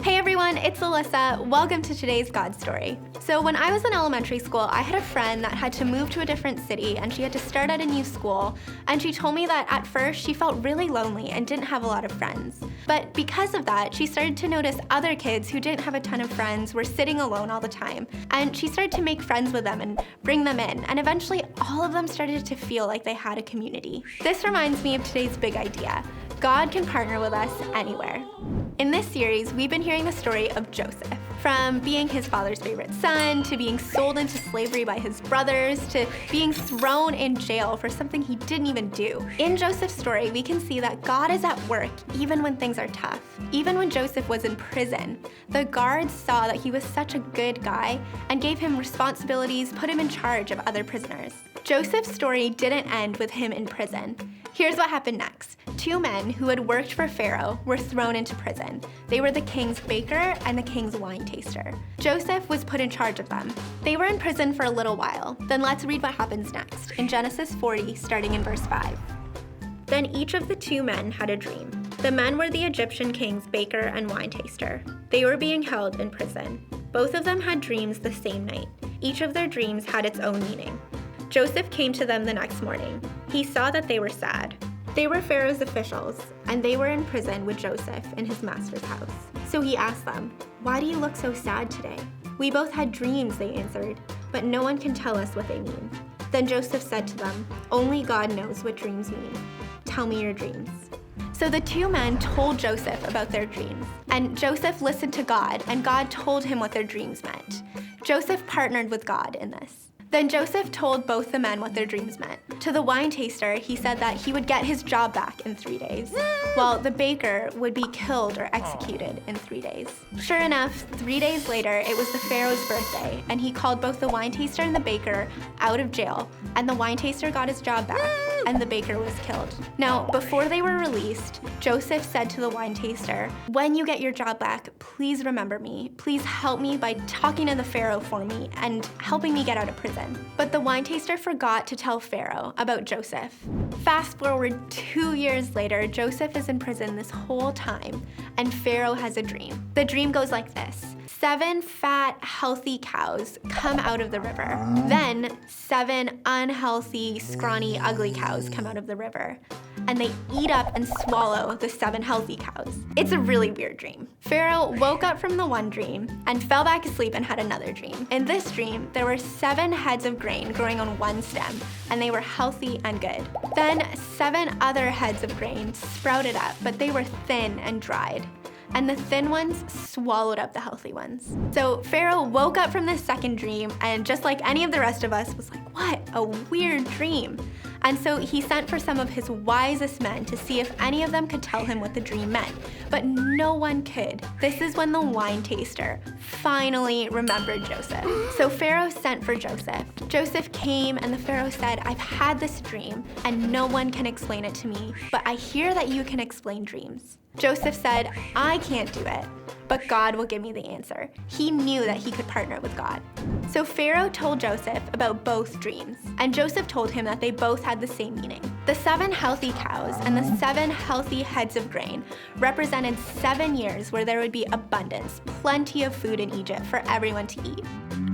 Hey everyone, it's Alyssa. Welcome to today's God story. So when I was in elementary school, I had a friend that had to move to a different city and she had to start at a new school. And she told me that at first she felt really lonely and didn't have a lot of friends. But because of that, she started to notice other kids who didn't have a ton of friends were sitting alone all the time. And she started to make friends with them and bring them in. And eventually all of them started to feel like they had a community. This reminds me of today's big idea. God can partner with us anywhere. In this series, we've been hearing the story of Joseph. From being his father's favorite son, to being sold into slavery by his brothers, to being thrown in jail for something he didn't even do. In Joseph's story, we can see that God is at work even when things are tough. Even when Joseph was in prison, the guards saw that he was such a good guy and gave him responsibilities, put him in charge of other prisoners. Joseph's story didn't end with him in prison. Here's what happened next. Two men who had worked for Pharaoh were thrown into prison. They were the king's baker and the king's wine taster. Joseph was put in charge of them. They were in prison for a little while. Then let's read what happens next in Genesis 40, starting in verse 5. Then each of the two men had a dream. The men were the Egyptian king's baker and wine taster. They were being held in prison. Both of them had dreams the same night. Each of their dreams had its own meaning. Joseph came to them the next morning. He saw that they were sad. They were Pharaoh's officials, and they were in prison with Joseph in his master's house. So he asked them, "Why do you look so sad today?" "We both had dreams," they answered, "but no one can tell us what they mean." Then Joseph said to them, "Only God knows what dreams mean. Tell me your dreams." So the two men told Joseph about their dreams, and Joseph listened to God, and God told him what their dreams meant. Joseph partnered with God in this. Then Joseph told both the men what their dreams meant. To the wine taster, he said that he would get his job back in 3 days, while the baker would be killed or executed in 3 days. Sure enough, 3 days later, it was the Pharaoh's birthday, and he called both the wine taster and the baker out of jail, and the wine taster got his job back, and the baker was killed. Now, before they were released, Joseph said to the wine taster, "When you get your job back, please remember me. Please help me by talking to the Pharaoh for me and helping me get out of prison." But the wine taster forgot to tell Pharaoh about Joseph. Fast forward 2 years later, Joseph is in prison this whole time, and Pharaoh has a dream. The dream goes like this. 7 fat, healthy cows come out of the river. Then 7 unhealthy, scrawny, ugly cows come out of the river. And they eat up and swallow the 7 healthy cows. It's a really weird dream. Pharaoh woke up from the one dream and fell back asleep and had another dream. In this dream, there were 7 heads of grain growing on one stem, and they were healthy and good. Then 7 other heads of grain sprouted up, but they were thin and dried. And the thin ones swallowed up the healthy ones. So Pharaoh woke up from this second dream, and just like any of the rest of us, was like, "What a weird dream." And so he sent for some of his wisest men to see if any of them could tell him what the dream meant. But no one could. This is when the wine taster finally remembered Joseph. So Pharaoh sent for Joseph. Joseph came, and the Pharaoh said, "I've had this dream, and no one can explain it to me, but I hear that you can explain dreams." Joseph said, "I can't do it, but God will give me the answer." He knew that he could partner with God. So Pharaoh told Joseph about both dreams, and Joseph told him that they both had the same meaning. The 7 healthy cows and the 7 healthy heads of grain represented 7 years where there would be abundance, plenty of food in Egypt for everyone to eat.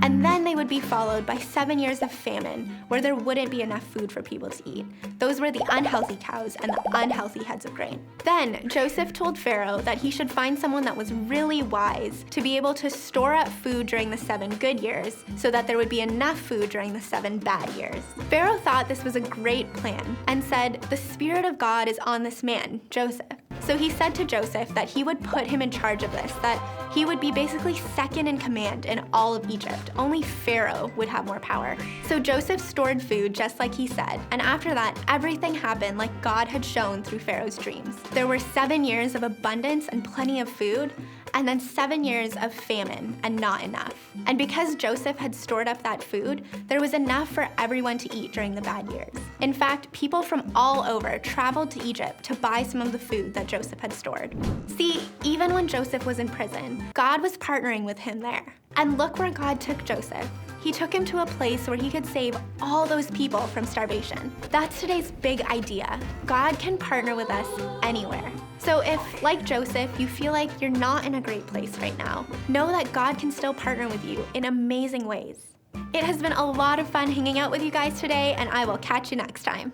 And then they would be followed by 7 years of famine where there wouldn't be enough food for people to eat. Those were the unhealthy cows and the unhealthy heads of grain. Then Joseph told Pharaoh that he should find someone that was really wise to be able to store up food during the 7 good years so that there would be enough food during the 7 bad years. Pharaoh thought this was a great plan and said, "The Spirit of God is on this man, Joseph." So he said to Joseph that he would put him in charge of this, that he would be basically second in command in all of Egypt. Only Pharaoh would have more power. So Joseph stored food just like he said, and after that, everything happened like God had shown through Pharaoh's dreams. There were 7 years of abundance and plenty of food, and then 7 years of famine and not enough. And because Joseph had stored up that food, there was enough for everyone to eat during the bad years. In fact, people from all over traveled to Egypt to buy some of the food that Joseph had stored. See, even when Joseph was in prison, God was partnering with him there. And look where God took Joseph. He took him to a place where he could save all those people from starvation. That's today's big idea. God can partner with us anywhere. So if, like Joseph, you feel like you're not in a great place right now, know that God can still partner with you in amazing ways. It has been a lot of fun hanging out with you guys today, and I will catch you next time.